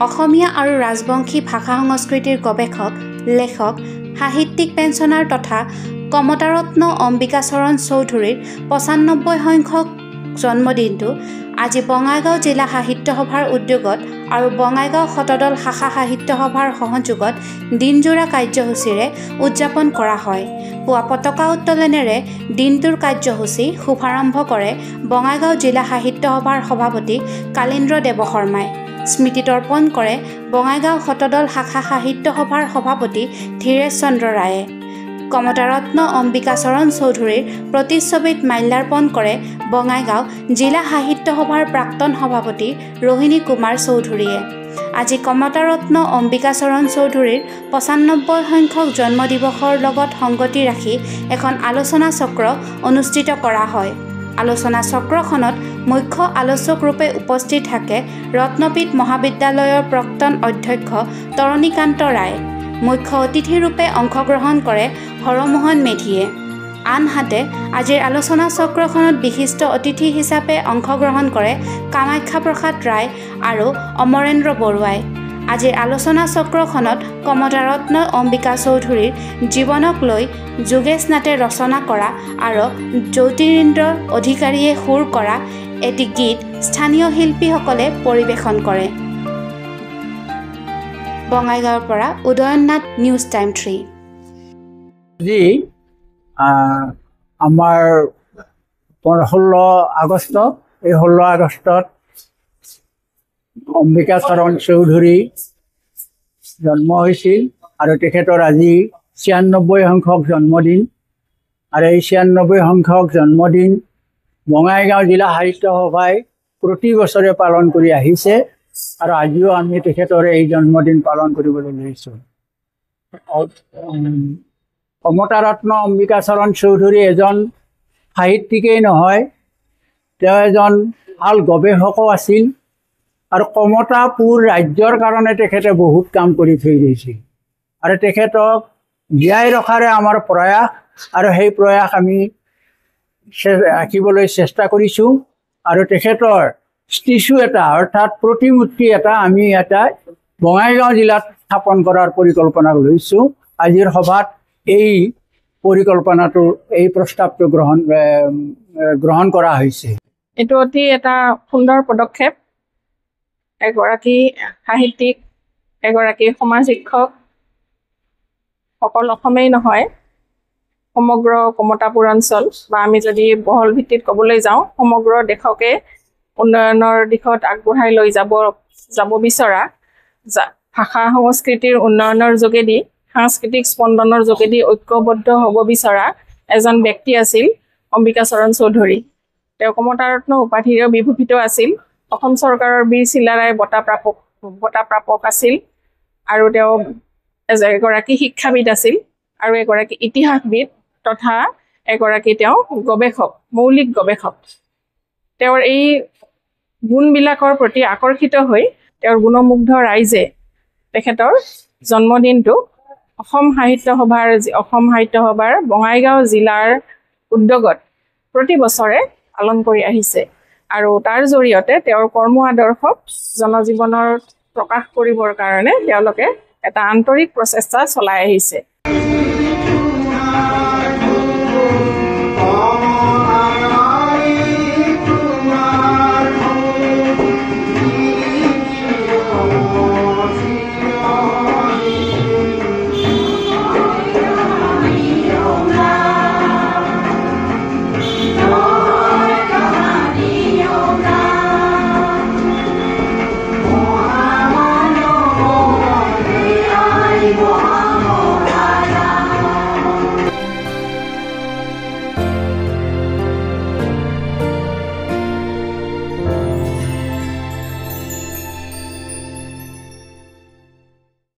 অসমীয়া আৰু ৰাজবংশী ভাষা সংস্কৃতিৰ গৱেষক, লেখক, সাহিত্যিক পেঞ্চনাৰ তথা কমতাৰত্ন অম্বিকাচৰণ চৌধুৰীৰ ৯৫ সংখ্যক জন্মদিনটো আজি বঙাইগাঁও জিলা সাহিত্য সভাৰ উদ্যোগত আৰু বঙাইগাঁও শতদল শাখা সাহিত্য সভাৰ সহযোগত দিনজোৰা কাৰ্যসূচীৰে উদযাপন কৰা হয়। পুৱা পতাকা উত্তোলনেৰে দিনটোৰ কাৰ্যসূচী শুভাৰম্ভ কৰে বঙাইগাঁও জিলা সাহিত্য সভাৰ সভাপতি কালীন্দ্ৰ দেৱশৰ্মাই। স্মৃতি তৰ্পণ কৰে বঙাইগাঁও শতদল শাখা সাহিত্য সভাৰ সভাপতি ধীৰেশ চন্দ্ৰ ৰায়ে। কমতাৰত্ন অম্বিকাচৰণ চৌধুৰীৰ প্ৰতিচ্ছবিত মাল্যাৰ্পণ কৰে বঙাইগাঁও জিলা সাহিত্য সভাৰ প্ৰাক্তন সভাপতি ৰোহিণী কুমাৰ চৌধুৰীয়ে। আজি কমতাৰত্ন অম্বিকাচৰণ চৌধুৰীৰ ৯৫ সংখ্যক জন্মদিৱসৰ লগত সংগতি ৰাখি এখন আলোচনা চক্ৰ অনুষ্ঠিত কৰা হয়। আলোচনা চক্ৰখনত মুখ্য আলোচক ৰূপে উপস্থিত থাকে ৰত্নপীঠ মহাবিদ্যালয়ৰ প্ৰাক্তন অধ্যক্ষ তৰণীকান্ত ৰায়। মুখ্য অতিথি ৰূপে অংশগ্ৰহণ কৰে হৰমোহন মেধিয়ে। আনহাতে আজিৰ আলোচনা চক্ৰখনত বিশিষ্ট অতিথি হিচাপে অংশগ্ৰহণ কৰে কামাখ্যা প্ৰসাদ ৰায় আৰু অমৰেন্দ্ৰ বৰুৱাই। আজিৰ আলোচনা চক্ৰখনত কমতাৰত্ন অম্বিকা চৌধুৰীৰ জীৱনক লৈ যোগেশ নাথে ৰচনা কৰা আৰু জ্যোতিৰিন্দ্ৰ অধিকাৰীয়ে সুৰ কৰা এটি গীত স্থানীয় শিল্পীসকলে পৰিৱেশন কৰে। বঙাইগাঁৱৰ পৰা উদয়ননাথ, নিউজ টাইম 3। আজি আমাৰ 16 আগষ্ট, এই 16 আগষ্টত অম্বিকাচৰণ চৌধুৰী জন্ম হৈছিল আৰু তেখেতৰ আজি ৯৬ সংখ্যক জন্মদিন। আৰু এই ৯৬ সংখ্যক জন্মদিন বঙাইগাঁও জিলা সাহিত্য সভাই প্ৰতি বছৰে পালন কৰি আহিছে আৰু আজিও আমি তেখেতৰ এই জন্মদিন পালন কৰিবলৈ লৈছোঁ। কমতাৰত্ন অম্বিকাচৰণ চৌধুৰী এজন সাহিত্যিকেই নহয়, তেওঁ এজন ভাল গৱেষকো আছিল আৰু কমতাপুৰ ৰাজ্যৰ কাৰণে তেখেতে বহুত কাম কৰি থৈ গৈছিল আৰু তেখেতক জীয়াই ৰখাৰে আমাৰ প্ৰয়াস আৰু সেই প্ৰয়াস আমি ৰাখিবলৈ চেষ্টা কৰিছোঁ। আৰু তেখেতৰ ষ্টেচু এটা অৰ্থাৎ প্ৰতিমূৰ্তি এটা আমি এটা বঙাইগাঁও জিলাত স্থাপন কৰাৰ পৰিকল্পনা লৈছোঁ। আজিৰ সভাত এই পৰিকল্পনাটো, এই প্ৰস্তাৱটো গ্ৰহণ কৰা হৈছে। এইটো অতি এটা সুন্দৰ পদক্ষেপ। এগৰাকী সাহিত্যিক, এগৰাকী সমাজ শিক্ষক, অকল অসমেই নহয়, সমগ্ৰ কমতাপুৰ অঞ্চল বা আমি যদি বহল ভিত্তিত ক'বলৈ যাওঁ সমগ্ৰ দেশকে উন্নয়নৰ দিশত আগবঢ়াই লৈ যাব বিচৰা, ভাষা সংস্কৃতিৰ উন্নয়নৰ যোগেদি, সাংস্কৃতিক স্পন্দনৰ যোগেদি ঐক্যবদ্ধ হ'ব বিচৰা এজন ব্যক্তি আছিল অম্বিকাচৰণ চৌধুৰী। তেওঁ কমতাৰত্ন উপাধিৰে বিভূষিত আছিল। অসম চৰকাৰৰ বীৰ চিলাৰায় বঁটা প্ৰাপক আছিল আৰু তেওঁ এগৰাকী শিক্ষাবিদ আছিল আৰু এগৰাকী ইতিহাসবিদ তথা এগৰাকী তেওঁ গৱেষক, মৌলিক গৱেষক। তেওঁৰ এই গুণবিলাকৰ প্ৰতি আকৰ্ষিত হৈ তেওঁৰ গুণমুগ্ধ ৰাইজে তেখেতৰ জন্মদিনটো অসম সাহিত্য সভাৰ বঙাইগাঁও জিলাৰ উদ্যোগত প্ৰতি বছৰে পালন কৰি আহিছে আৰু তাৰ জৰিয়তে তেওঁৰ কৰ্ম আদৰ্শক জনজীৱনৰ প্ৰকাশ কৰিবৰ কাৰণে তেওঁলোকে এটা আন্তৰিক প্ৰচেষ্টা চলাই আহিছে।